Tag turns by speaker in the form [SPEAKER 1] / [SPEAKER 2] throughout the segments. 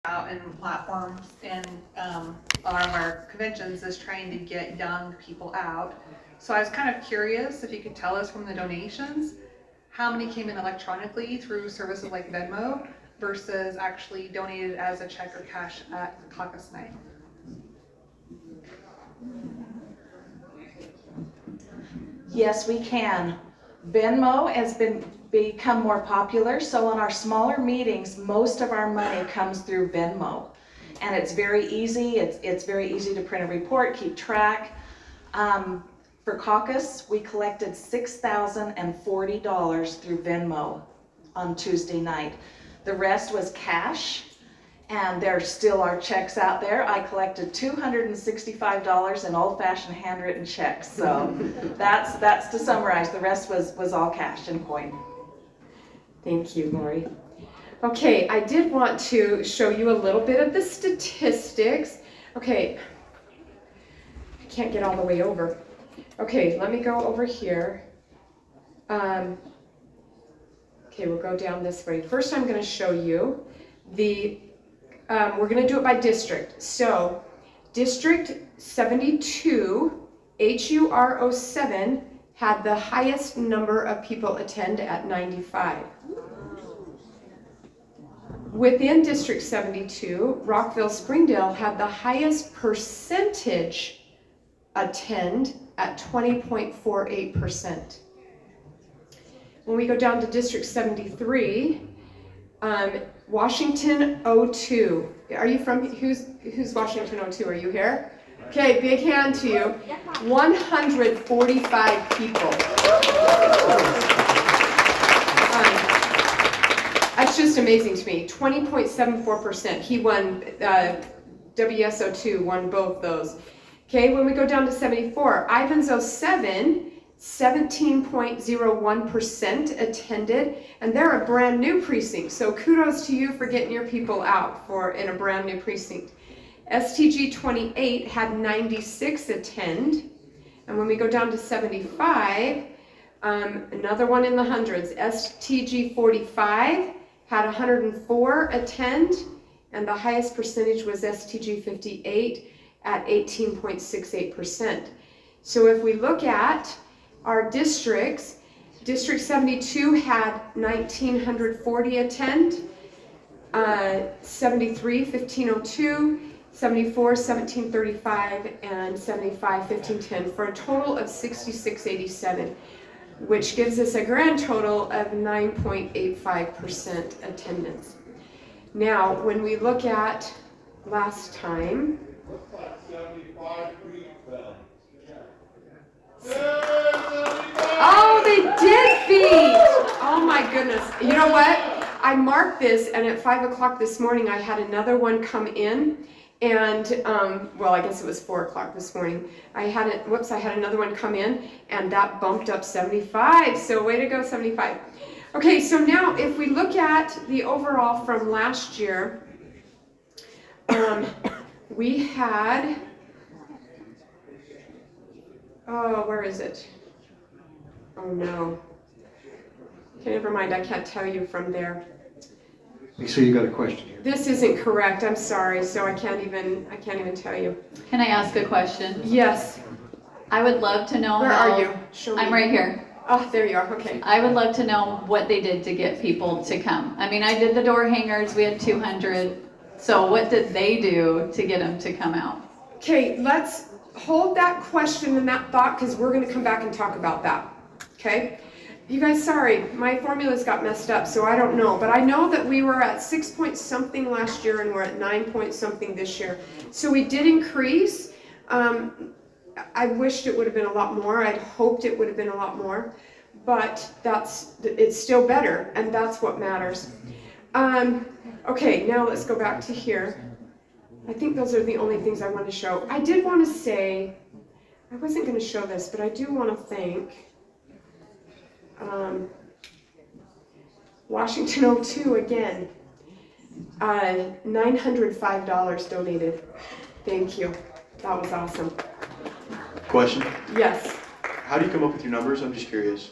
[SPEAKER 1] out in platforms and a lot of our conventions is trying to get young people out. So I was kind of curious if you could tell us from the donations, how many came in electronically through services like Venmo versus actually donated as a check or cash at caucus night?
[SPEAKER 2] Yes, we can. Venmo has become more popular, so in our smaller meetings, most of our money comes through Venmo. And it's very easy. It's very easy to print a report, keep track. For caucus, we collected $6,040 through Venmo on Tuesday night. The rest was cash, and there still are checks out there. I collected $265 in old-fashioned handwritten checks. So that's to summarize. The rest was all cash and coin.
[SPEAKER 3] Thank you, Lori. Okay, I did want to show you a little bit of the statistics. Okay, I can't get all the way over. Okay, let me go over here. Okay, we'll go down this way. First, I'm going to show you the, we're going to do it by district. So, District 72, HUR07, had the highest number of people attend at 95. Within District 72, Rockville-Springdale had the highest percentage attend at 20.48%. When we go down to District 73, Washington 02. Are you from, who's Washington 02? Are you here? Okay, big hand to you. 145 people. That's just amazing to me. 20.74%. He won, WSO2 won both those. Okay, when we go down to 74, Ivans 07, 17.01% attended, and they're a brand new precinct, so kudos to you for getting your people out in a brand new precinct. STG 28 had 96 attend, and when we go down to 75, another one in the hundreds, STG 45 had 104 attend, and the highest percentage was STG 58 at 18.68%. So if we look at our districts, District 72 had 1,940 attend, 73, 1,502, 74, 1,735, and 75, 1,510, for a total of 6,687, which gives us a grand total of 9.85% attendance. Now, when we look at last time, oh, they did beat! Oh my goodness. You know what? I marked this, and at 5 o'clock this morning, I had another one come in, and, well, I guess it was 4 o'clock this morning. I had another one come in, and that bumped up 75, so way to go, 75. Okay, so now if we look at the overall from last year, we had, oh, where is it? Oh no. Okay, never mind, I can't tell you from there.
[SPEAKER 4] So you got a question here.
[SPEAKER 3] This isn't correct, I'm sorry, so I can't even tell you.
[SPEAKER 5] Can I ask a question?
[SPEAKER 3] Yes.
[SPEAKER 5] I would love to know
[SPEAKER 3] Where are you? Show me.
[SPEAKER 5] I'm right here.
[SPEAKER 3] Oh, there you are, okay.
[SPEAKER 5] I would love to know what they did to get people to come. I mean, I did the door hangers, we had 200. So what did they do to get them to come out?
[SPEAKER 3] Okay, let's hold that question and that thought, because we're going to come back and talk about that. Okay? You guys, sorry, my formulas got messed up, so I don't know. But I know that we were at 6 point something last year, and we're at 9 point something this year. So we did increase. I wished it would have been a lot more. I'd hoped it would have been a lot more. But it's still better, and that's what matters. Okay, now let's go back to here. I think those are the only things I want to show. I did want to say, I wasn't going to show this, but I do want to thank Washington 02 again. $905 donated. Thank you. That was awesome.
[SPEAKER 6] Question?
[SPEAKER 3] Yes.
[SPEAKER 6] How do you come up with your numbers? I'm just curious.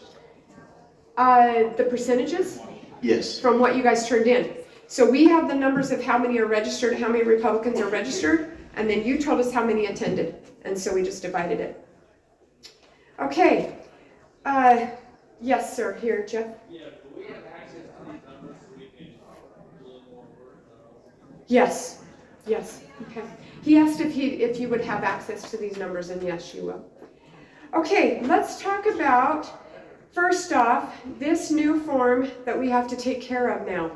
[SPEAKER 3] The percentages?
[SPEAKER 6] Yes.
[SPEAKER 3] From what you guys turned in. So we have the numbers of how many are registered, how many Republicans are registered, and then you told us how many attended. And so we just divided it. Okay. Yes, sir. Here, Jeff.
[SPEAKER 7] Yeah, do we have access to these numbers so we can do a little more work?
[SPEAKER 3] Yes. Yes. Okay. He asked if you would have access to these numbers, and yes, you will. Okay, let's talk about, first off, this new form that we have to take care of now,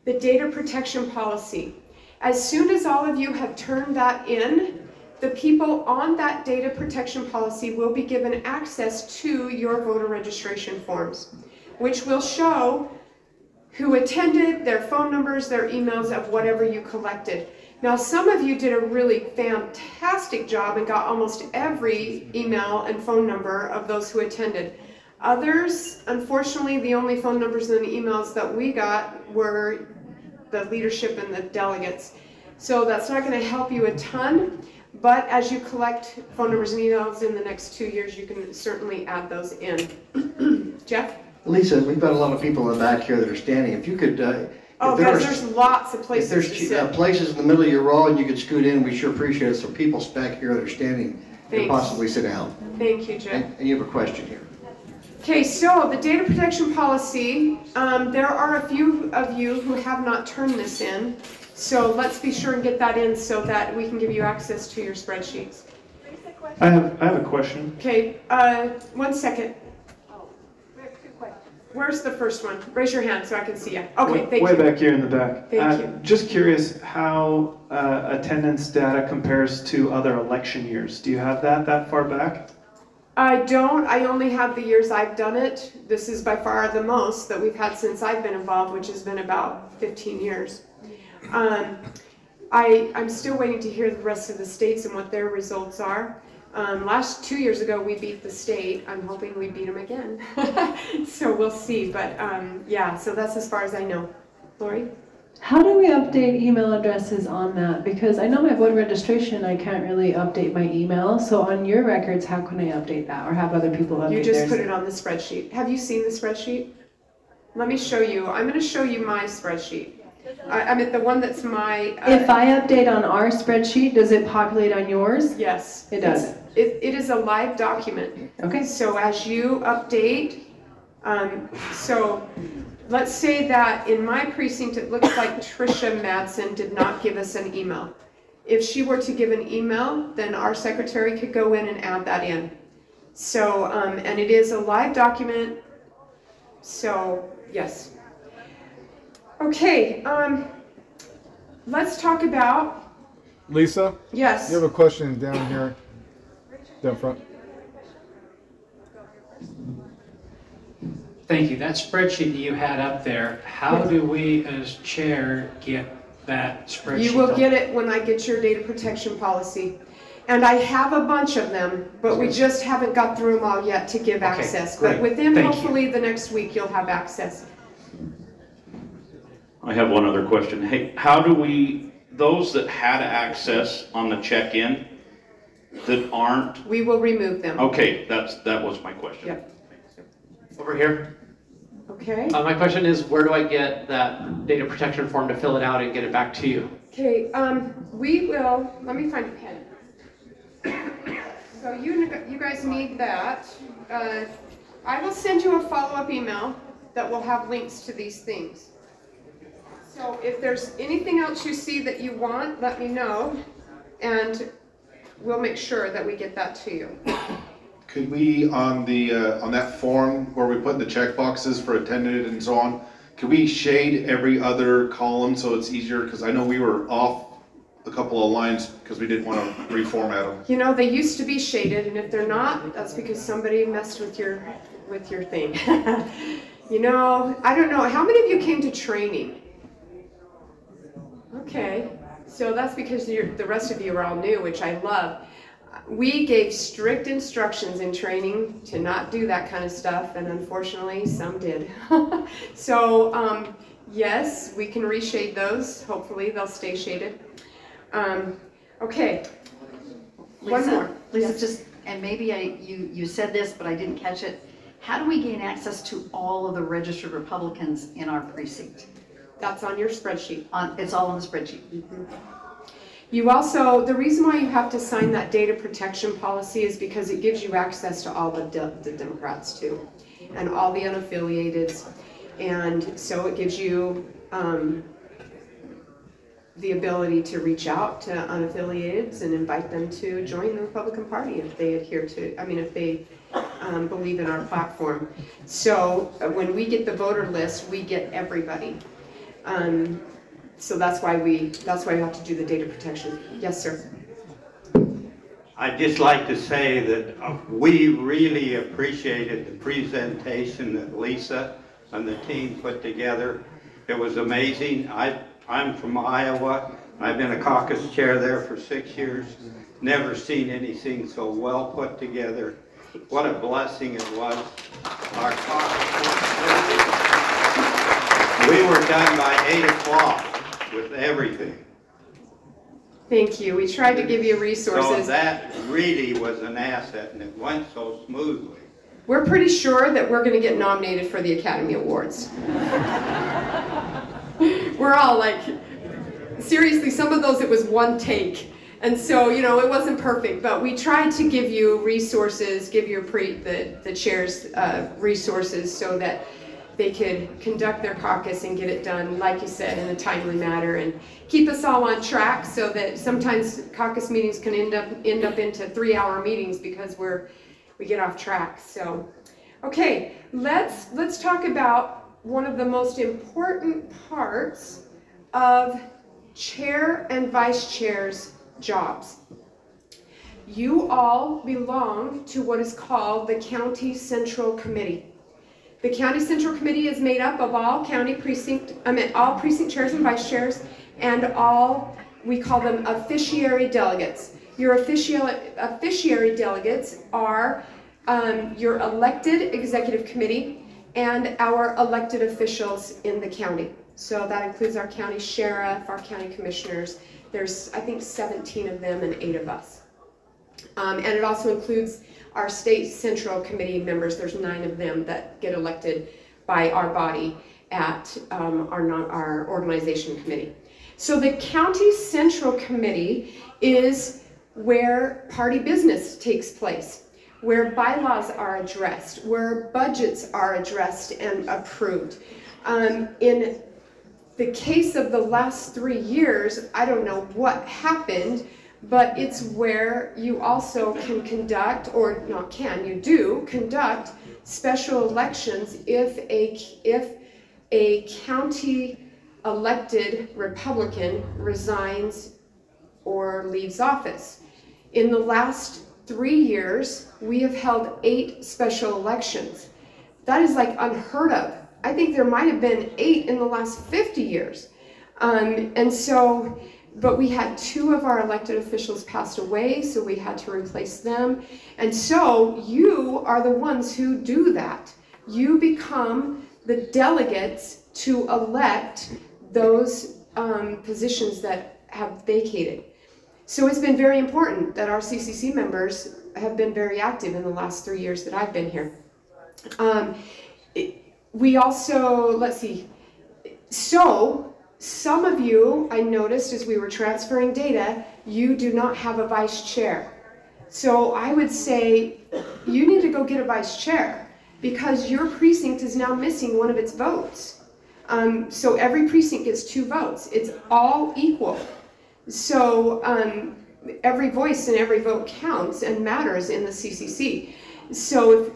[SPEAKER 3] the data protection policy. As soon as all of you have turned that in, the people on that data protection policy will be given access to your voter registration forms, which will show who attended, their phone numbers, their emails of whatever you collected. Now, some of you did a really fantastic job and got almost every email and phone number of those who attended. Others, unfortunately, the only phone numbers and emails that we got were the leadership and the delegates. So that's not going to help you a ton, but as you collect phone numbers and emails in the next 2 years, you can certainly add those in. Jeff?
[SPEAKER 4] Lisa, we've got a lot of people in the back here that are standing. If you could,
[SPEAKER 3] Oh, guys, there's lots of places
[SPEAKER 4] if
[SPEAKER 3] to
[SPEAKER 4] there's
[SPEAKER 3] sit.
[SPEAKER 4] places in the middle of your row and you could scoot in, we sure appreciate it. So people back here that are standing can
[SPEAKER 3] Thanks.
[SPEAKER 4] possibly sit down.
[SPEAKER 3] Thank you, Jeff.
[SPEAKER 4] And you have a question here.
[SPEAKER 3] Okay, so the data protection policy, there are a few of you who have not turned this in, so let's be sure and get that in so that we can give you access to your spreadsheets.
[SPEAKER 8] I have a question.
[SPEAKER 3] Okay, 1 second. Where's the first one? Raise your hand so I can see you. Okay, thank
[SPEAKER 8] Way
[SPEAKER 3] you.
[SPEAKER 8] back here in the back.
[SPEAKER 3] Thank you.
[SPEAKER 8] Just curious how attendance data compares to other election years. Do you have that far back?
[SPEAKER 3] I don't. I only have the years I've done it. This is by far the most that we've had since I've been involved, which has been about 15 years. I'm still waiting to hear the rest of the states and what their results are. Last 2 years ago, we beat the state. I'm hoping we beat them again. So we'll see. But yeah, so that's as far as I know. Lori?
[SPEAKER 9] How do we update email addresses on that? Because I know my voter registration, I can't really update my email. So on your records, how can I update that or have other people update
[SPEAKER 3] You just
[SPEAKER 9] theirs?
[SPEAKER 3] put it on the spreadsheet. Have you seen the spreadsheet? Let me show you. I'm going to show you my spreadsheet. I mean, the one that's my...
[SPEAKER 9] If I update on our spreadsheet, does it populate on yours?
[SPEAKER 3] Yes.
[SPEAKER 9] It does.
[SPEAKER 3] It is a live document.
[SPEAKER 9] Okay.
[SPEAKER 3] So as you update, so let's say that in my precinct, it looks like Tricia Madsen did not give us an email. If she were to give an email, then our secretary could go in and add that in. So, and it is a live document. So, yes. Okay, let's talk about...
[SPEAKER 10] Lisa?
[SPEAKER 3] Yes.
[SPEAKER 10] You have a question down here, down front.
[SPEAKER 11] Thank you. That spreadsheet that you had up there, how do we as chair get that spreadsheet?
[SPEAKER 3] You will get it when I get your data protection policy. And I have a bunch of them, but we just haven't got through them all yet to give access.
[SPEAKER 11] great.
[SPEAKER 3] But within
[SPEAKER 11] Thank you.
[SPEAKER 3] hopefully the next week, you'll have access.
[SPEAKER 12] I have one other question. Hey, how do we, those that had access on the check-in that aren't,
[SPEAKER 3] We will remove them.
[SPEAKER 12] okay, that was my question.
[SPEAKER 3] Yep.
[SPEAKER 11] Over here.
[SPEAKER 3] Okay.
[SPEAKER 11] My question is, where do I get that data protection form to fill it out and get it back to you?
[SPEAKER 3] Okay, we will, let me find a pen. So you guys need that. I will send you a follow-up email that will have links to these things. So if there's anything else you see that you want, let me know, and we'll make sure that we get that to you.
[SPEAKER 13] Could we, on that form where we put the check boxes for attended and so on, could we shade every other column so it's easier? Because I know we were off a couple of lines because we didn't want to reformat them.
[SPEAKER 3] You know, they used to be shaded, and if they're not, that's because somebody messed with your thing. You know, I don't know, how many of you came to training? Okay, so that's because the rest of you are all new, which I love. We gave strict instructions in training to not do that kind of stuff, and unfortunately, some did. So, yes, we can reshade those. Hopefully, they'll stay shaded. Okay. One more.
[SPEAKER 14] Lisa,
[SPEAKER 3] Yes.
[SPEAKER 14] just, and maybe you said this, but I didn't catch it. How do we gain access to all of the registered Republicans in our precinct?
[SPEAKER 3] That's on your spreadsheet.
[SPEAKER 14] It's all on the spreadsheet.
[SPEAKER 3] You also, the reason why you have to sign that data protection policy is because it gives you access to all the Democrats too, and all the unaffiliateds. And so it gives you the ability to reach out to unaffiliateds and invite them to join the Republican Party if they adhere to, if they believe in our platform. So when we get the voter list, we get everybody. So that's why we have to do the data protection. Yes, sir.
[SPEAKER 15] I'd just like to say that we really appreciated the presentation that Lisa and the team put together. It was amazing. I'm from Iowa. I've been a caucus chair there for 6 years. Never seen anything so well put together. What a blessing it was. Our caucus, we were done by 8 o'clock with everything.
[SPEAKER 3] Thank you. We tried to give you resources.
[SPEAKER 15] So that really was an asset, and it went so smoothly.
[SPEAKER 3] We're pretty sure that we're going to get nominated for the Academy Awards. We're all like, seriously, some of those it was one take. And so, it wasn't perfect, but we tried to give you resources, give your the chairs resources so that they could conduct their caucus and get it done, like you said, in a timely manner, and keep us all on track so that sometimes caucus meetings can end up into 3-hour meetings because we get off track. So, okay, let's talk about one of the most important parts of chair and vice chair's jobs. You all belong to what is called the County Central Committee. The County Central Committee is made up of all all precinct chairs and vice chairs, and all, we call them officiary delegates. Your officiary delegates are your elected executive committee and our elected officials in the county. So that includes our county sheriff, our county commissioners. There's, I think, 17 of them and 8 of us. And it also includes our state central committee members. There's 9 of them that get elected by our body at our organization committee. So the County Central Committee is where party business takes place, where bylaws are addressed, where budgets are addressed and approved. In the case of the last 3 years, I don't know what happened, but it's where you also can conduct, or not can, you do conduct special elections if a county elected Republican resigns or leaves office. In the last 3 years, we have held 8 special elections. That is like unheard of. I think there might have been 8 in the last 50 years. But we had 2 of our elected officials passed away, so we had to replace them. And so you are the ones who do that. You become the delegates to elect those positions that have vacated. So it's been very important that our CCC members have been very active in the last 3 years that I've been here. We also, let's see, so some of you, I noticed as we were transferring data, you do not have a vice chair. So I would say you need to go get a vice chair because your precinct is now missing one of its votes. So every precinct gets 2 votes. It's all equal. So every voice and every vote counts and matters in the CCC. So,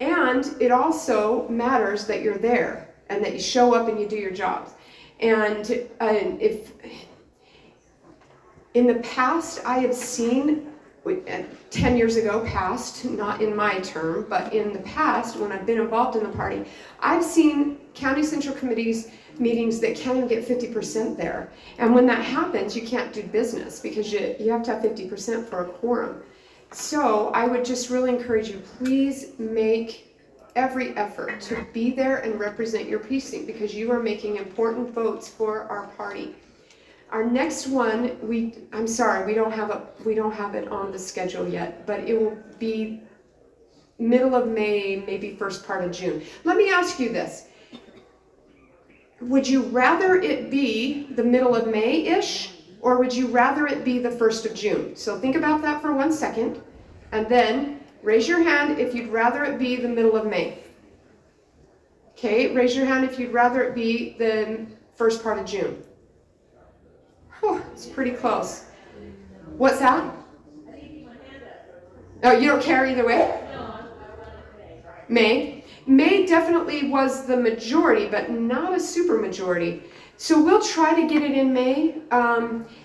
[SPEAKER 3] and it also matters that you're there and that you show up and you do your jobs. And if in the past I have seen, 10 years ago past, not in my term, but in the past when I've been involved in the party, I've seen county central committees meetings that can't even get 50% there. And when that happens, you can't do business because you have to have 50% for a quorum. So I would just really encourage you, please make every effort to be there and represent your precinct because you are making important votes for our party. Our next one, I'm sorry, we don't have it on the schedule yet, but it will be middle of May, maybe first part of June. Let me ask you this. would you rather it be the middle of May-ish, or would you rather it be the 1st of June? So think about that for 1 second, and then raise your hand if you'd rather it be the middle of May. Okay, raise your hand if you'd rather it be the first part of June. Whew, it's pretty close. What's that? Oh, you don't care either way? May. May definitely was the majority, but not a super majority. So we'll try to get it in May.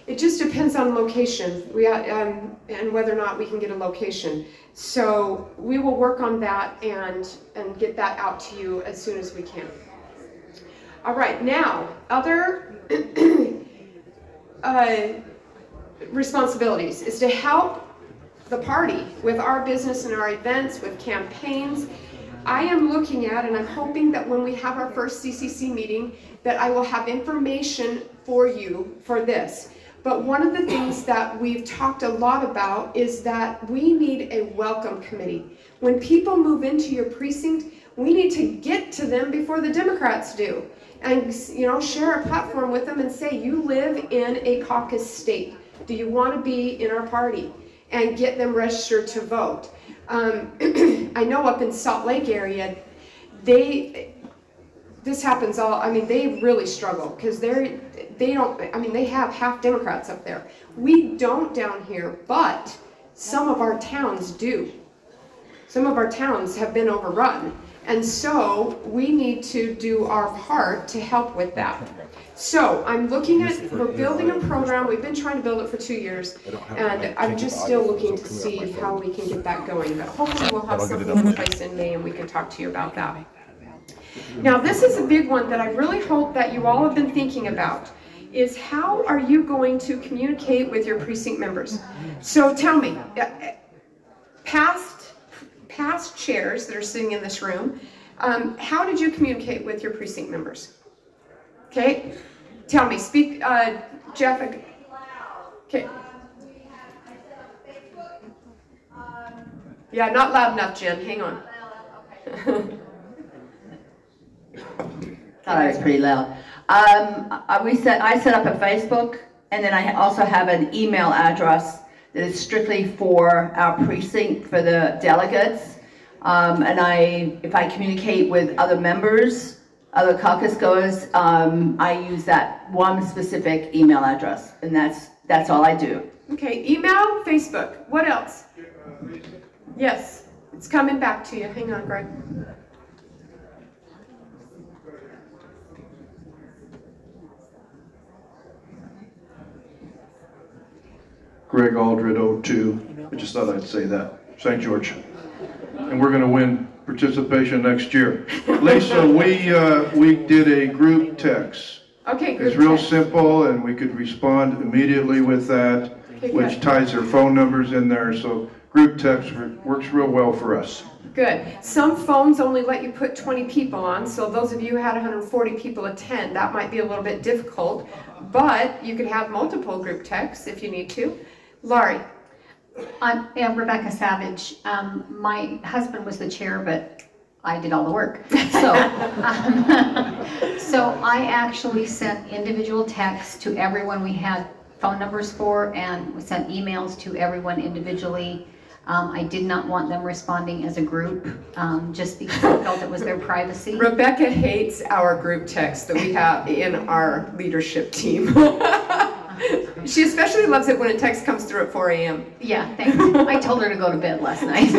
[SPEAKER 3] It just depends on location and whether or not we can get a location. So we will work on that and get that out to you as soon as we can. All right, now, other responsibilities is to help the party with our business and our events, with campaigns. I am looking at, and I'm hoping that when we have our first CCC meeting, that I will have information for you for this. But one of the things that we've talked a lot about is that we need a welcome committee. When people move into your precinct, we need to get to them before the Democrats do. And, you know, share a platform with them and say, you live in a caucus state. Do you want to be in our party? And get them registered to vote. I know up in Salt Lake area, this happens all, I mean, they really struggle because they have half Democrats up there. We don't down here, but some of our towns do. Some of our towns have been overrun. And so we need to do our part to help with that. So I'm looking at, we're building a program. We've been trying to build it for 2 years, and I'm just still looking to see how we can get that going. But hopefully we'll have something in place in May and we can talk to you about that. Now this is a big one that I really hope that you all have been thinking about, is how are you going to communicate with your precinct members? So tell me, past chairs that are sitting in this room, how did you communicate with your precinct members? Okay, tell me, speak, Jeff. Okay. Yeah, not loud enough, Jen, hang on.
[SPEAKER 16] Thought I was pretty loud. I set up a Facebook, and then I also have an email address that is strictly for our precinct, for the delegates. And if I communicate with other members, other caucus goers, I use that one specific email address, and that's all I do.
[SPEAKER 3] Okay, email, Facebook. What else? Yes, it's coming back to you. Hang on, Greg.
[SPEAKER 17] Greg Aldred, 02. I just thought I'd say that. St. George. And we're going to win participation next year. Lisa, we did a group text.
[SPEAKER 3] Okay, group
[SPEAKER 17] It's real
[SPEAKER 3] text.
[SPEAKER 17] simple, and we could respond immediately with that,
[SPEAKER 3] Okay,
[SPEAKER 17] which
[SPEAKER 3] good.
[SPEAKER 17] ties their phone numbers in there. So group text works real well for us.
[SPEAKER 3] Good. Some phones only let you put 20 people on, so those of you who had 140 people attend, that might be a little bit difficult, but you could have multiple group texts if you need to. Laurie.
[SPEAKER 18] I'm Rebecca Savage. My husband was the chair, but I did all the work. So, so I actually sent individual texts to everyone we had phone numbers for, and we sent emails to everyone individually. I did not want them responding as a group, just because I felt it was their privacy.
[SPEAKER 3] Rebecca hates our group text that we have in our leadership team. She especially loves it when a text comes through at 4 a.m.
[SPEAKER 18] Yeah, thanks. I told her to go to bed last night.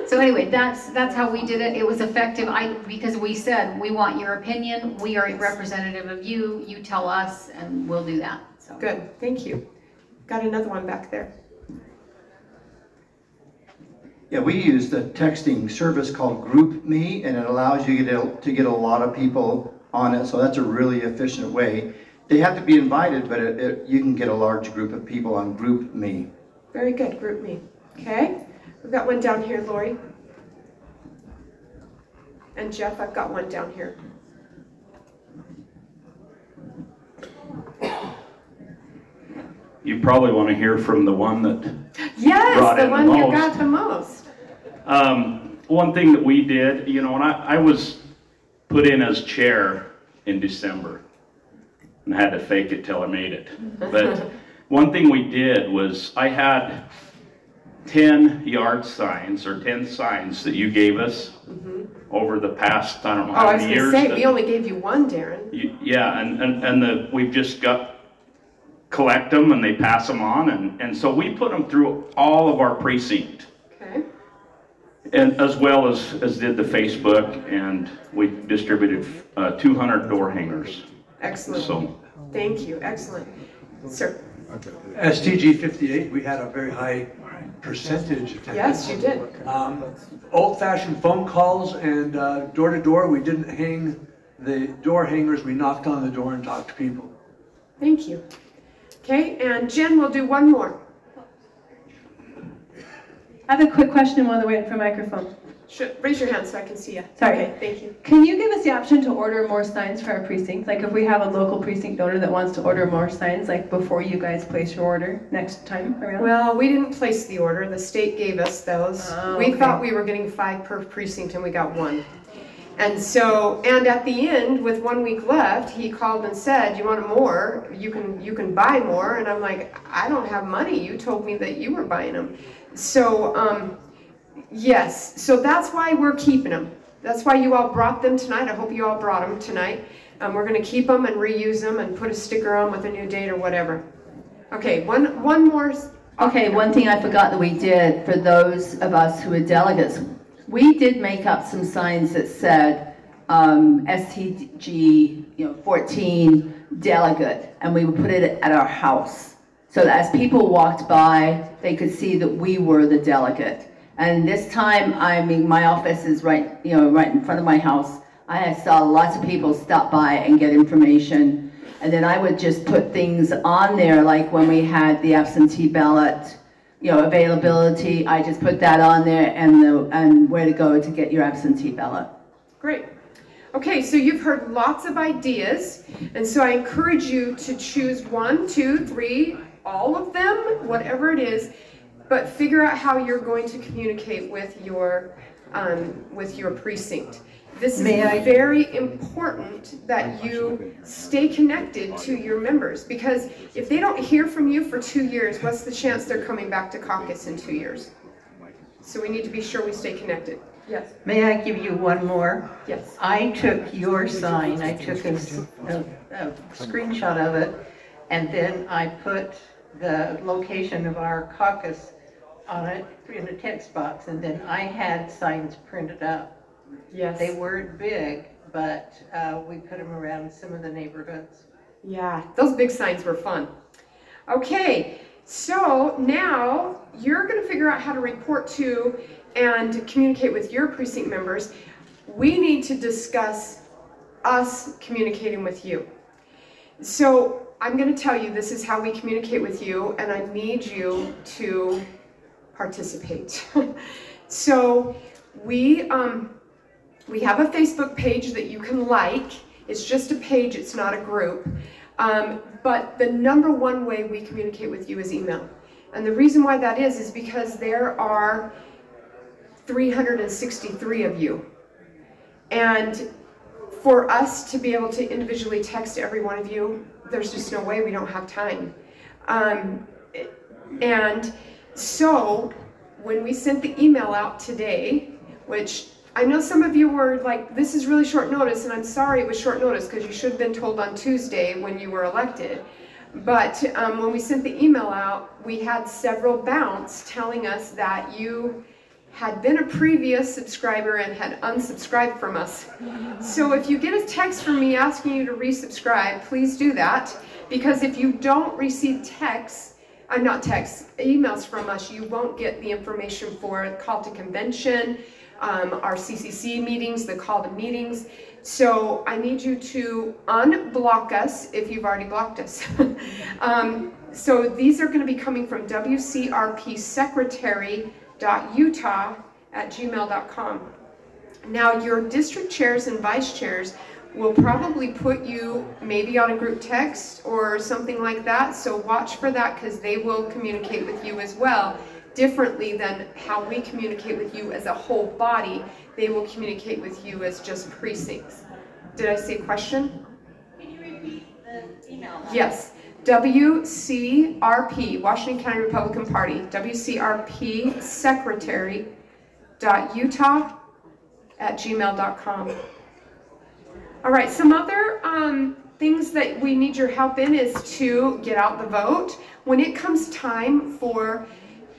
[SPEAKER 18] So anyway, that's how we did it. It was effective because we said, we want your opinion. We are a representative of you. You tell us, and we'll do that. So.
[SPEAKER 3] Good, thank you. Got another one back there.
[SPEAKER 19] Yeah, we use the texting service called GroupMe, and it allows you to get a lot of people on it, so that's a really efficient way. They have to be invited, but you can get a large group of people on GroupMe.
[SPEAKER 3] Very good, GroupMe. Okay, we've got one down here, Lori. And Jeff, I've got one down here.
[SPEAKER 12] You probably want to hear from the one that
[SPEAKER 3] Yes,
[SPEAKER 12] brought
[SPEAKER 3] the
[SPEAKER 12] in
[SPEAKER 3] one
[SPEAKER 12] the
[SPEAKER 3] you
[SPEAKER 12] most.
[SPEAKER 3] got the most.
[SPEAKER 12] One thing that we did, you know, when I was put in as chair, in December and had to fake it till I made it. But one thing we did was I had 10 yard signs or 10 signs that you gave us over the past, I don't know
[SPEAKER 3] Oh,
[SPEAKER 12] how
[SPEAKER 3] I was
[SPEAKER 12] many
[SPEAKER 3] gonna
[SPEAKER 12] years.
[SPEAKER 3] say, we only gave you one, Darren.
[SPEAKER 12] Yeah, and we've just got, collect them and they pass them on. And so we put them through all of our precinct.
[SPEAKER 3] Okay.
[SPEAKER 12] And as well as did the Facebook, and we distributed 200 door hangers.
[SPEAKER 3] Excellent.
[SPEAKER 12] So,
[SPEAKER 3] Thank you, excellent. Sir?
[SPEAKER 20] STG 58, we had a very high percentage attendance.
[SPEAKER 3] Yes, you did.
[SPEAKER 20] Old-fashioned phone calls and door-to-door, we didn't hang the door hangers, we knocked on the door and talked to people.
[SPEAKER 3] Thank you. Okay, and Jen will do one more.
[SPEAKER 9] I have a quick question while they're waiting for a microphone.
[SPEAKER 3] Raise your hand so I can see you.
[SPEAKER 9] Sorry.
[SPEAKER 3] Okay, thank you.
[SPEAKER 9] Can you give us the option to order more signs for our precinct? Like if we have a local precinct owner that wants to order more signs, like before you guys place your order next time around?
[SPEAKER 3] Well, we didn't place the order. The state gave us those.
[SPEAKER 9] Oh,
[SPEAKER 3] we
[SPEAKER 9] okay.
[SPEAKER 3] thought we were getting 5 per precinct and we got 1. And so, and at the end, with 1 week left, he called and said, "You want more? You can buy more." And I'm like, "I don't have money. You told me that you were buying them." So, yes. So that's why we're keeping them. That's why you all brought them tonight. I hope you all brought them tonight. We're going to keep them and reuse them and put a sticker on with a new date or whatever. Okay, one more.
[SPEAKER 16] Okay, one thing I forgot that we did for those of us who are delegates, we did make up some signs that said STG 14 delegate, and we would put it at our house. So that as people walked by, they could see that we were the delegate. And this time, I mean, my office is right in front of my house. I saw lots of people stop by and get information. And then I would just put things on there, like when we had the absentee ballot, availability, I just put that on there and where to go to get your absentee ballot.
[SPEAKER 3] Great. Okay, so you've heard lots of ideas, and so I encourage you to choose 1, 2, 3, all of them, whatever it is, but figure out how you're going to communicate with your precinct. This is very important that you stay connected to your members, because if they don't hear from you for 2 years, what's the chance they're coming back to caucus in 2 years? So we need to be sure we stay connected. Yes.
[SPEAKER 21] May I give you one more?
[SPEAKER 3] Yes.
[SPEAKER 21] I took your sign, I took a screenshot of it, and then I put the location of our caucus on it in a text box, and then I had signs printed up.
[SPEAKER 3] Yes.
[SPEAKER 21] They weren't big, but we put them around some of the neighborhoods.
[SPEAKER 3] Yeah, those big signs were fun. Okay, so now you're going to figure out how to report to and communicate with your precinct members. We need to discuss us communicating with you. So I'm going to tell you this is how we communicate with you, and I need you to participate. So we have a Facebook page that you can like. It's just a page, it's not a group. But the #1 way we communicate with you is email. And the reason why that is because there are 363 of you. And for us to be able to individually text every one of you, there's just no way, we don't have time. And so when we sent the email out today, which I know some of you were like, this is really short notice, and I'm sorry it was short notice because you should have been told on Tuesday when you were elected. But when we sent the email out, we had several bounce telling us that you had been a previous subscriber and had unsubscribed from us. So if you get a text from me asking you to resubscribe, please do that, because if you don't receive emails from us, you won't get the information for call to convention, our CCC meetings, the call to meetings. So I need you to unblock us if you've already blocked us. So these are going to be coming from wcrpsecretary.utah@gmail.com. Now your district chairs and vice chairs will probably put you maybe on a group text or something like that. So watch for that, because they will communicate with you as well, differently than how we communicate with you as a whole body. They will communicate with you as just precincts. Did I say question? Yes, WCRP, Washington County Republican Party, WCRP secretary.utah@gmail.com. All right, some other things that we need your help in is to get out the vote. When it comes time for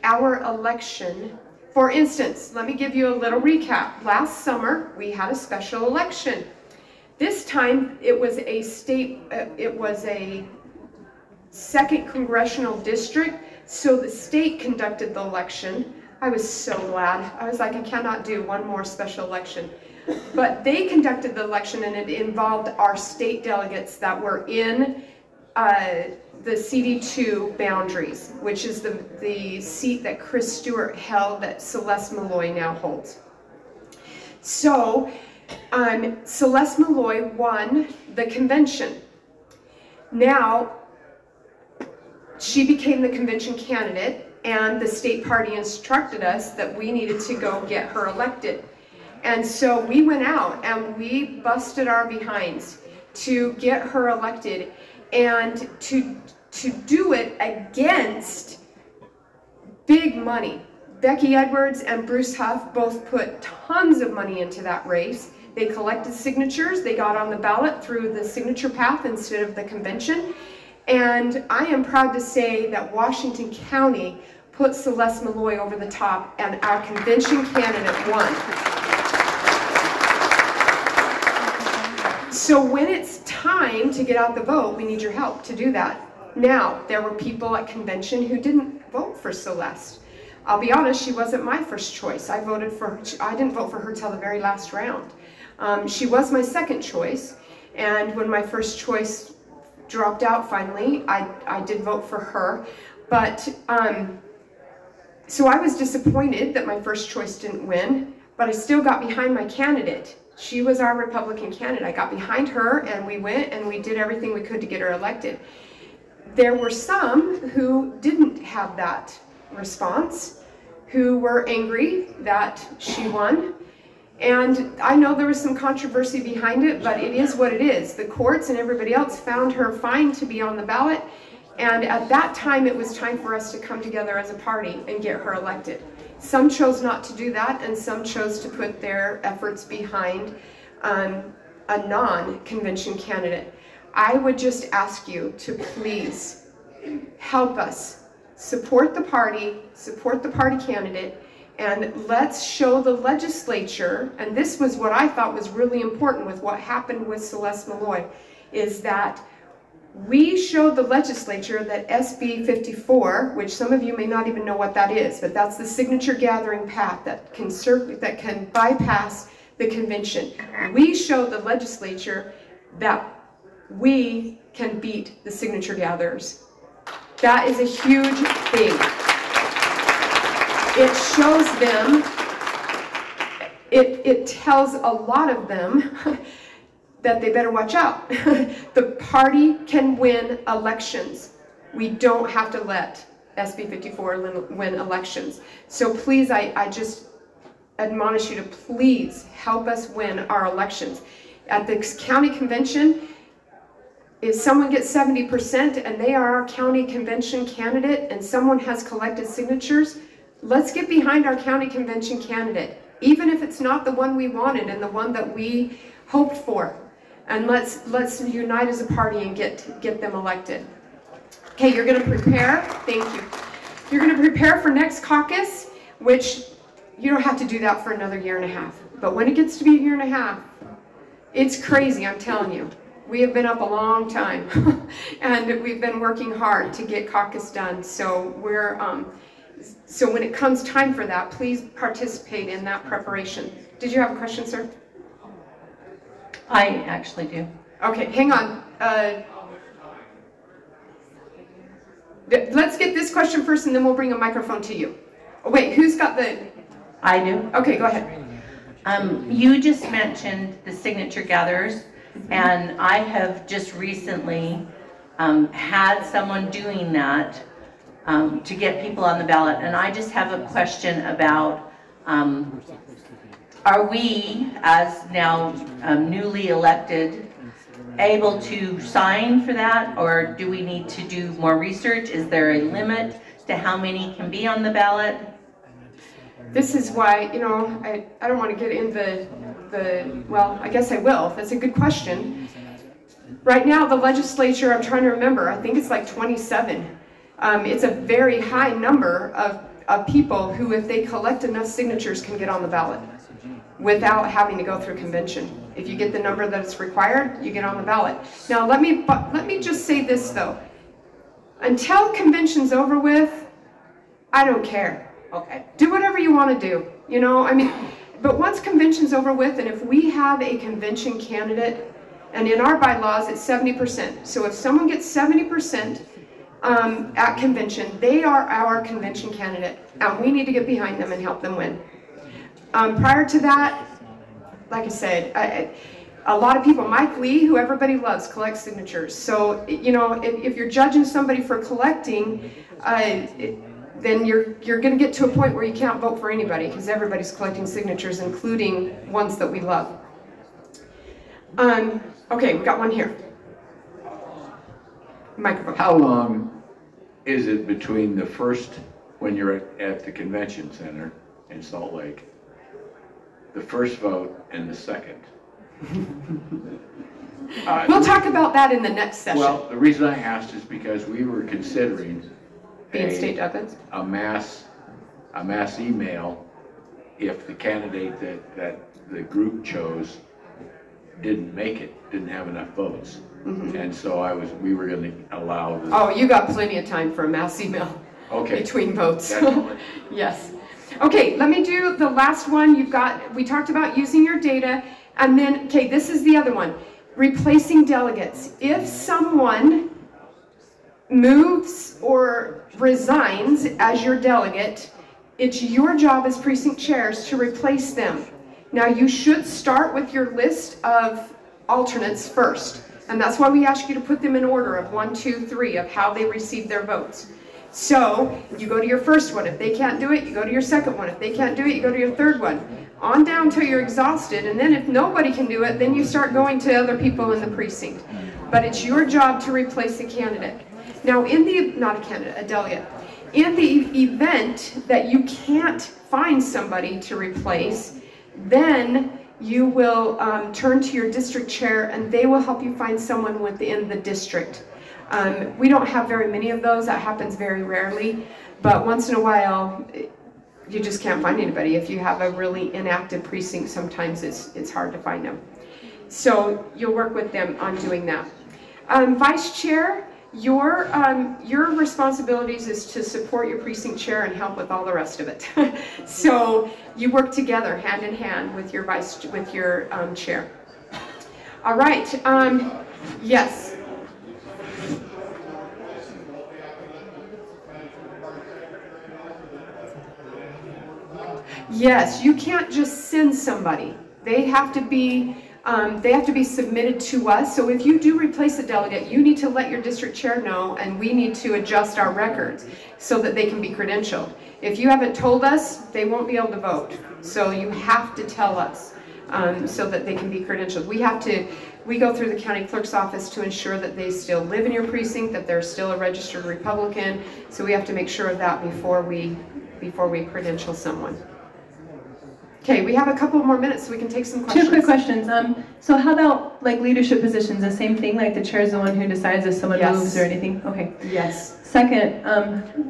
[SPEAKER 3] our election, for instance, let me give you a little recap. Last summer, we had a special election. This time, it was a second congressional district, so the state conducted the election. I was so glad. I was like, I cannot do one more special election. But they conducted the election, and it involved our state delegates that were in the CD2 boundaries, which is the seat that Chris Stewart held that Celeste Malloy now holds. So Celeste Malloy won the convention. Now, she became the convention candidate, and the state party instructed us that we needed to go get her elected. And so we went out and we busted our behinds to get her elected, and to do it against big money. Becky Edwards and Bruce Huff both put tons of money into that race. They collected signatures, they got on the ballot through the signature path instead of the convention. And I am proud to say that Washington County put Celeste Malloy over the top, and our convention candidate won. So when it's time to get out the vote, we need your help to do that. Now, there were people at convention who didn't vote for Celeste. I'll be honest, she wasn't my first choice. I didn't vote for her till the very last round. She was my second choice, and when my first choice dropped out finally, I did vote for her. But, so I was disappointed that my first choice didn't win, but I still got behind my candidate. She was our Republican candidate. I got behind her, and we went and we did everything we could to get her elected. There were some who didn't have that response, who were angry that she won. And I know there was some controversy behind it, but it is what it is. The courts and everybody else found her fine to be on the ballot, and at that time it was time for us to come together as a party and get her elected. Some chose not to do that, and some chose to put their efforts behind a non-convention candidate. I would just ask you to please help us support the party candidate, and let's show the legislature, and this was what I thought was really important with what happened with Celeste Malloy, is that we showed the legislature that SB 54, which some of you may not even know what that is, but that's the signature gathering path that can bypass the convention. We showed the legislature that we can beat the signature gatherers. That is a huge thing. It shows them, it tells a lot of them that they better watch out. The party can win elections. We don't have to let SB 54 win elections. So please, I just admonish you to please help us win our elections. At the county convention, if someone gets 70% and they are our county convention candidate and someone has collected signatures, let's get behind our county convention candidate, even if it's not the one we wanted and the one that we hoped for. And let's unite as a party and get them elected. Okay, you're going to prepare. Thank you. You're going to prepare for next caucus, which you don't have to do that for another year and a half. But when it gets to be a year and a half, it's crazy, I'm telling you. We have been up a long time, and we've been working hard to get caucus done. So so when it comes time for that, please participate in that preparation. Did you have a question, sir?
[SPEAKER 1] I actually do.
[SPEAKER 3] Okay, hang on. Let's get this question first, and then we'll bring a microphone to you. Oh, wait, who's got the...
[SPEAKER 1] I do.
[SPEAKER 3] Okay, go ahead.
[SPEAKER 1] You just mentioned the signature gatherers, and I have just recently had someone doing that to get people on the ballot, and I just have a question about are we, as now newly elected able to sign for that, or do we need to do more research? Is there a limit to how many can be on the ballot?
[SPEAKER 3] This is why, you know, I don't want to get into well, I guess I will. That's a good question. Right now, the legislature, I'm trying to remember, I think it's like 27. It's a very high number of people who, if they collect enough signatures, can get on the ballot without having to go through convention. If you get the number that is required, you get on the ballot. Now, let me just say this, though. Until convention's over with, I don't care.
[SPEAKER 1] Okay.
[SPEAKER 3] Do whatever you want to do, you know, I mean, but once convention's over with, and if we have a convention candidate, and in our bylaws it's 70%, so if someone gets 70% at convention, they are our convention candidate, and we need to get behind them and help them win. Prior to that, like I said, a lot of people, Mike Lee, who everybody loves, collects signatures. So, you know, if you're judging somebody for collecting, then you're going to get to a point where you can't vote for anybody because everybody's collecting signatures, including ones that we love. Okay, we got one here. Microphone.
[SPEAKER 2] How long is it between the first, when you're at the convention center in Salt Lake, the first vote and the second?
[SPEAKER 3] We'll talk about that in the next session.
[SPEAKER 2] Well, the reason I asked is because we were considering
[SPEAKER 3] being state delegates?
[SPEAKER 2] a mass email if the candidate that the group chose didn't make it, didn't have enough votes. And so we were going to allow the...
[SPEAKER 3] Oh, you got plenty of time for a mass email.
[SPEAKER 2] Okay.
[SPEAKER 3] Between votes.
[SPEAKER 2] Definitely.
[SPEAKER 3] Yes. Okay, let me do the last one. We talked about using your data, and then, okay, this is the other one. Replacing delegates. If someone moves or resigns as your delegate, it's your job as precinct chairs to replace them. Now, you should start with your list of alternates first, and that's why we ask you to put them in order of 1, 2, 3 of how they received their votes. So you go to your first one. If they can't do it, you go to your second one. If they can't do it, you go to your third one. On down till you're exhausted, and then if nobody can do it, then you start going to other people in the precinct. But it's your job to replace a candidate. Now, not a candidate, a delegate. In the event that you can't find somebody to replace, then you will turn to your district chair, and they will help you find someone within the district. We don't have very many of those. That happens very rarely. But once in a while, you just can't find anybody. If you have a really inactive precinct, sometimes it's hard to find them. So you'll work with them on doing that. Vice chair, your responsibilities is to support your precinct chair and help with all the rest of it. So you work together hand in hand with your chair. All right. Yes. Yes, you can't just send somebody. They have to be submitted to us. So if you do replace a delegate, you need to let your district chair know, and we need to adjust our records so that they can be credentialed. If you haven't told us, they won't be able to vote. So you have to tell us so that they can be credentialed. We go through the county clerk's office to ensure that they still live in your precinct, that they're still a registered Republican. So we have to make sure of that before we credential someone. Okay, we have a couple more minutes so we can take some questions.
[SPEAKER 9] 2 quick questions. So how about like leadership positions, the same thing, like the chair is the one who decides if someone moves or anything? Okay.
[SPEAKER 3] Yes.
[SPEAKER 9] Second,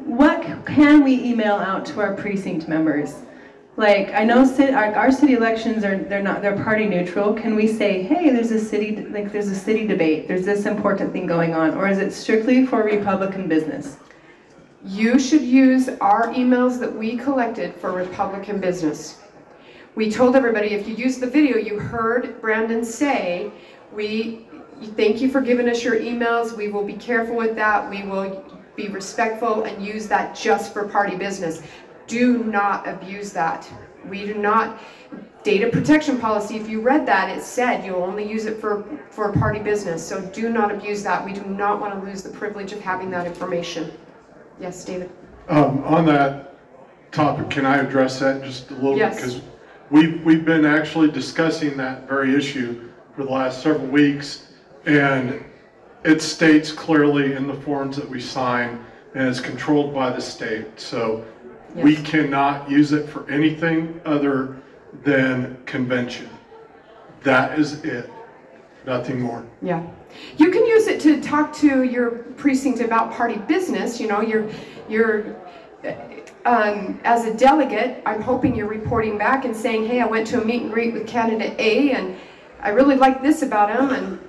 [SPEAKER 9] what can we email out to our precinct members? Like, I know our city elections they're party neutral. Can we say, hey, there's a city debate, there's this important thing going on, or is it strictly for Republican business?
[SPEAKER 3] You should use our emails that we collected for Republican business. We told everybody, if you use the video, you heard Brandon say, thank you for giving us your emails. We will be careful with that. We will be respectful and use that just for party business. Do not abuse that. We do not, data protection policy, if you read that, it said you'll only use it for party business. So do not abuse that. We do not want to lose the privilege of having that information. Yes, David?
[SPEAKER 22] On that topic, can I address that just a little bit? Because we've been actually discussing that very issue for the last several weeks, And it states clearly in the forms that we sign, and it's controlled by the state. So we cannot use it for anything other than convention. That is it, nothing more.
[SPEAKER 3] Yeah. You can use it to talk to your precinct about party business. You know, as a delegate, I'm hoping you're reporting back and saying, hey, I went to a meet and greet with candidate A, and I really like this about him,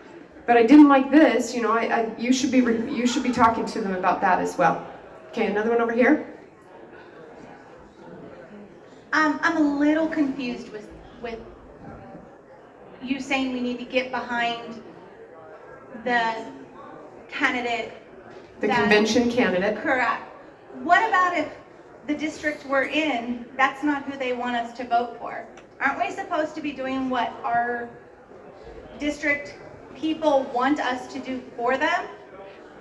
[SPEAKER 3] but I didn't like this. You know, you should be talking to them about that as well. Okay, another one over here.
[SPEAKER 5] I'm a little confused with you saying we need to get behind the candidate.
[SPEAKER 3] The convention candidate.
[SPEAKER 5] Correct. What about if the district we're in, that's not who they want us to vote for? Aren't we supposed to be doing what our district people want us to do for them?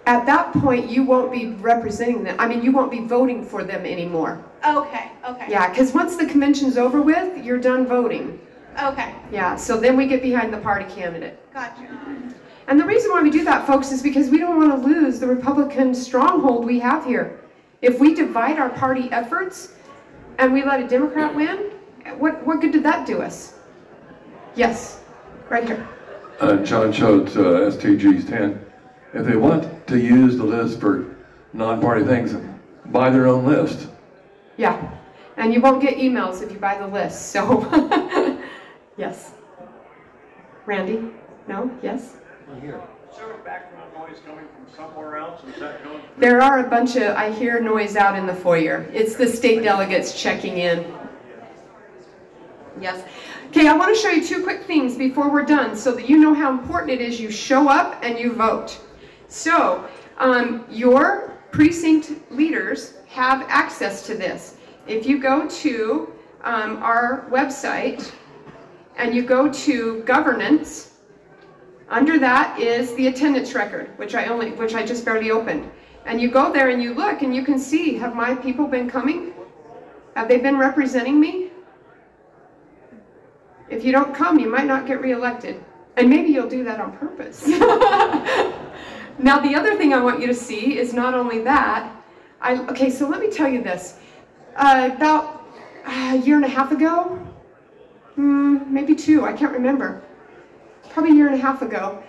[SPEAKER 3] At that point, you won't be representing them. I mean, you won't be voting for them anymore.
[SPEAKER 5] Okay, okay.
[SPEAKER 3] Yeah, because once the convention's over with, you're done voting.
[SPEAKER 5] Okay.
[SPEAKER 3] Yeah, so then we get behind the party candidate.
[SPEAKER 5] Gotcha.
[SPEAKER 3] And the reason why we do that, folks, is because we don't want to lose the Republican stronghold we have here. If we divide our party efforts and we let a Democrat win, what good did that do us? Yes, right here.
[SPEAKER 6] John Choate, STG's 10. If they want to use the list for non-party things, buy their own list.
[SPEAKER 3] Yeah, and you won't get emails if you buy the list, so yes. Randy? No? Yes?
[SPEAKER 23] Here. Is there a background noise coming from somewhere else? Is that going?
[SPEAKER 3] There are a bunch of, I hear noise out in the foyer. It's the state delegates checking in. Yes. Okay, I want to show you two quick things before we're done so that you know how important it is you show up and you vote. So, your precinct leaders have access to this. If you go to our website and you go to governance, under that is the attendance record, which I just barely opened. And you go there and you look and you can see, have my people been coming? Have they been representing me? If you don't come, you might not get reelected. And maybe you'll do that on purpose. Now, the other thing I want you to see is not only that, okay, so let me tell you this. About a year and a half ago, maybe two, I can't remember. Probably a year and a half ago,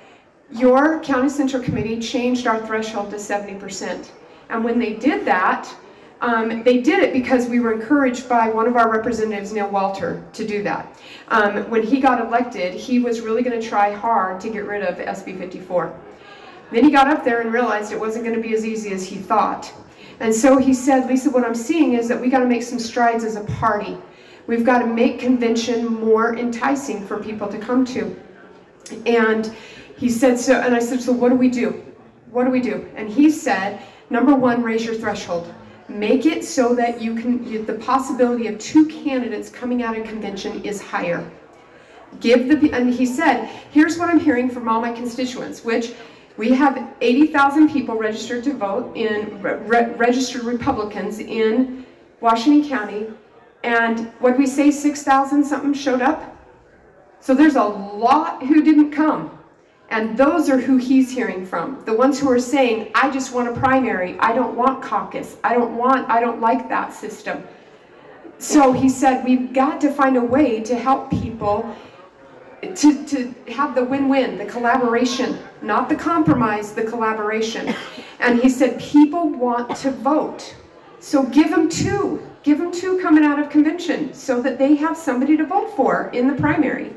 [SPEAKER 3] your County Central Committee changed our threshold to 70%. And when they did that, they did it because we were encouraged by one of our representatives, Neil Walter, to do that. When he got elected, he was really going to try hard to get rid of SB 54. Then he got up there and realized it wasn't going to be as easy as he thought. And so he said, Lisa, what I'm seeing is that we got to make some strides as a party. We've got to make convention more enticing for people to come to. And he said, so, and I said, so what do we do? What do we do? And he said, number one, raise your threshold. Make it so that you can, the possibility of two candidates coming out of convention is higher. And he said, here's what I'm hearing from all my constituents, which we have 80,000 people registered to vote in, registered Republicans in Washington County, and what did we say, 6,000 something showed up? So there's a lot who didn't come. And those are who he's hearing from. The ones who are saying, I just want a primary, I don't want caucus, I don't like that system. So he said, we've got to find a way to help people to have the win-win, the collaboration, not the compromise, the collaboration. And he said, people want to vote. So give them two coming out of convention so that they have somebody to vote for in the primary.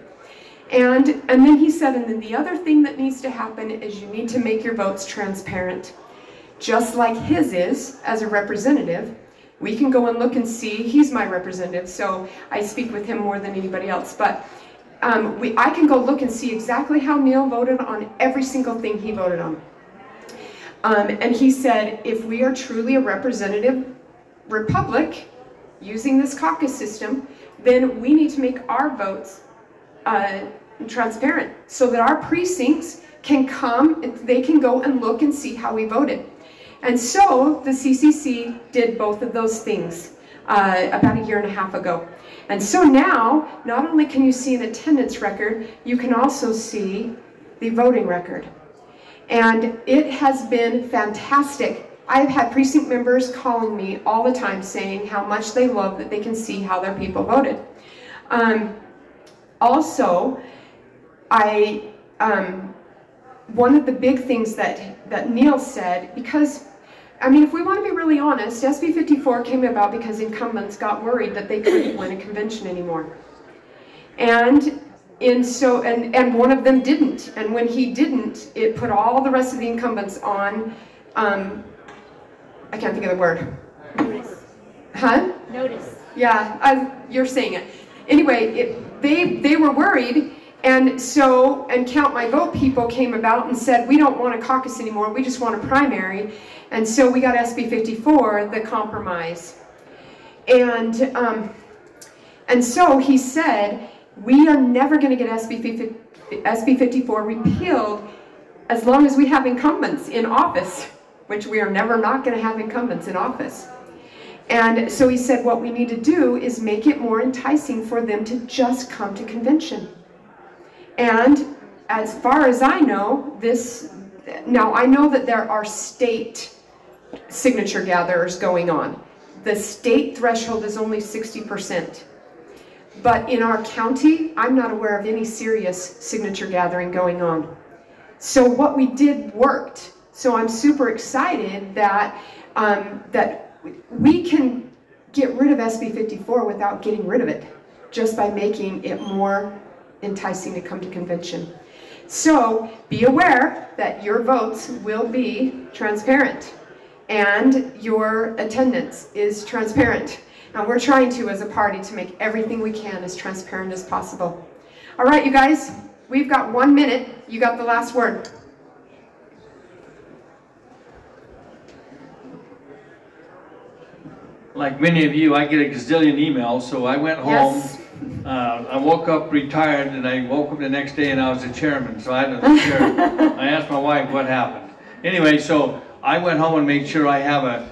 [SPEAKER 3] And then he said, and then the other thing that needs to happen is you need to make your votes transparent. Just like his is, as a representative, we can go and look and see, he's my representative, so I speak with him more than anybody else, but I can go look and see exactly how Neil voted on every single thing he voted on. And he said, if we are truly a representative republic, using this caucus system, then we need to make our votes transparent so that our precincts can come, they can go and look and see how we voted. And so the CCC did both of those things about a year and a half ago. And so now, not only can you see an attendance record, you can also see the voting record. And it has been fantastic. I've had precinct members calling me all the time saying how much they love that they can see how their people voted. Also, one of the big things that Neil said, because, I mean, if we want to be really honest, SB 54 came about because incumbents got worried that they couldn't win a convention anymore. And one of them didn't. And when he didn't, it put all the rest of the incumbents on, I can't think of the word.
[SPEAKER 4] Notice.
[SPEAKER 3] Huh?
[SPEAKER 4] Notice.
[SPEAKER 3] Yeah, you're saying it. Anyway, they were worried, and Count My Vote people came about and said, we don't want a caucus anymore, we just want a primary. And so we got SB 54, the compromise. And so he said, we are never going to get SB 54 repealed as long as we have incumbents in office, which we are never not going to have incumbents in office. And so he said what we need to do is make it more enticing for them to just come to convention. And as far as I know, now I know that there are state signature gatherers going on. The state threshold is only 60%. But in our county, I'm not aware of any serious signature gathering going on. So what we did worked. So I'm super excited that we can get rid of SB 54 without getting rid of it, just by making it more enticing to come to convention. So be aware that your votes will be transparent and your attendance is transparent. And we're trying to, as a party, to make everything we can as transparent as possible. All right, you guys, we've got 1 minute. You got the last word.
[SPEAKER 7] Like many of you, I get a gazillion emails, so I went home.
[SPEAKER 3] Yes.
[SPEAKER 7] I woke up retired, and I woke up the next day, and I was the chairman. So I had a chair. I asked my wife what happened. Anyway, so I went home and made sure I have a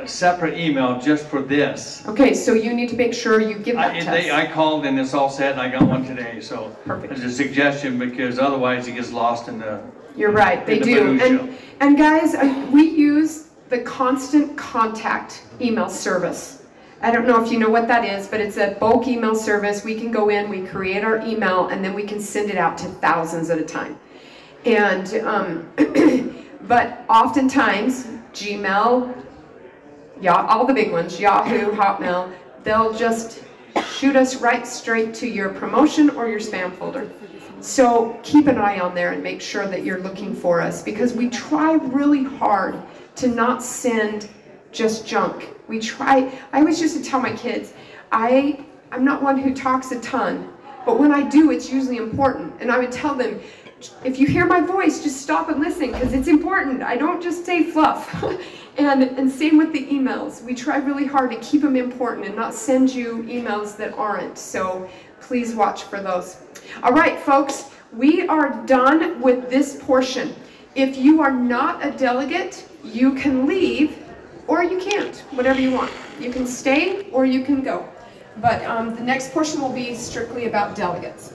[SPEAKER 7] separate email just for this.
[SPEAKER 3] Okay, so you need to make sure you give that to us.
[SPEAKER 7] I called, and it's all set, and I got one today. So
[SPEAKER 3] perfect.
[SPEAKER 7] It's a suggestion, because otherwise it gets lost in the.
[SPEAKER 3] You're right, they do. And guys, we use the Constant Contact email service. I don't know if you know what that is, but it's a bulk email service. We can go in, we create our email, and then we can send it out to thousands at a time. And but oftentimes Gmail, all the big ones, Yahoo, Hotmail, they'll just shoot us right straight to your promotion or your spam folder. So keep an eye on there and make sure that you're looking for us, because we try really hard to not send just junk. We try, I always used to tell my kids, I'm not one who talks a ton, but when I do, it's usually important. And I would tell them, if you hear my voice, just stop and listen, because it's important. I don't just say fluff. and same with the emails. We try really hard to keep them important and not send you emails that aren't. So please watch for those. All right, folks, we are done with this portion. If you are not a delegate, you can leave, or you can't, whatever you want. You can stay or you can go. But the next portion will be strictly about delegates.